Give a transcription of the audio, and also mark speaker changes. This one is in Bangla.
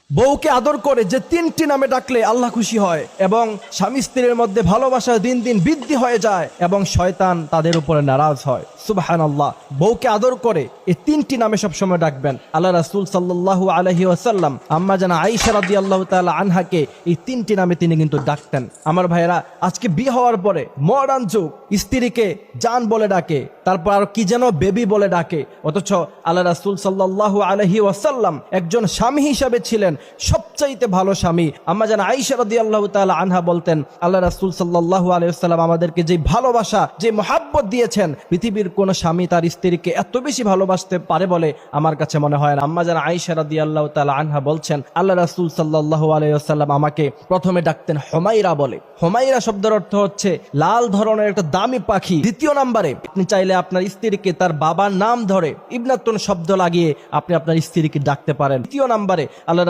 Speaker 1: বউকে আদর করে যে 3টি নামে ডাকলে আল্লাহ খুশি হয় এবং স্বামী স্ত্রীর মধ্যে ভালোবাসা দিন দিন বৃদ্ধি হয়ে যায় এবং শয়তান তাদের উপরে নারাজ হয়। সুবহানাল্লাহ। বউকে আদর করে এই 3টি নামে সবসময় ডাকবেন। আল্লাহ রাসূল সাল্লাল্লাহু আলাইহি ওয়াসাল্লাম আম্মা জানা আয়েশা রাদিয়াল্লাহু তাআলা আনহাকে এই 3টি নামে তিনি কিন্তু ডাকতেন। আমার ভাইরা, আজকে বিয়ে হওয়ার পরে মডার্ন যুগ, স্ত্রীকে জান বলে ডাকে, তারপর আর কি যেন বেবি বলে ডাকে, অথচ আল্লাহ রাসূল সাল্লাল্লাহু আলাইহি ওয়াসাল্লাম একজন স্বামী হিসাবে ছিলেন সবচাইতে ভালো স্বামী। আম্মা জান আয়েশা রাদিয়াল্লাহু তাআলা আনহা বলতেন, আল্লাহ রাসূল সাল্লাল্লাহু আলাইহি ওয়াসাল্লাম আমাদেরকে যে ভালোবাসা, যে মহব্বত দিয়েছেন, পৃথিবীর কোন স্বামী তার স্ত্রীকে এত বেশি ভালোবাসতে পারে বলে আমার কাছে মনে হয় না। আম্মা জান আয়েশা রাদিয়াল্লাহু তাআলা আনহা বলছেন, আল্লাহ রাসূল সাল্লাল্লাহু আলাইহি ওয়াসাল্লাম আমাকে প্রথমে ডাকতেন হুমায়রা বলে। হুমায়রা শব্দের অর্থ হচ্ছে লাল ধরনের একটা দামি পাখি। দ্বিতীয় নম্বরে আপনি চাইলে আপনার স্ত্রীকে তার বাবার নাম ধরে ইবনাতুন শব্দ লাগিয়ে আপনি আপনার স্ত্রীকে ডাকতে পারেন। তৃতীয় নম্বরে আল্লাহ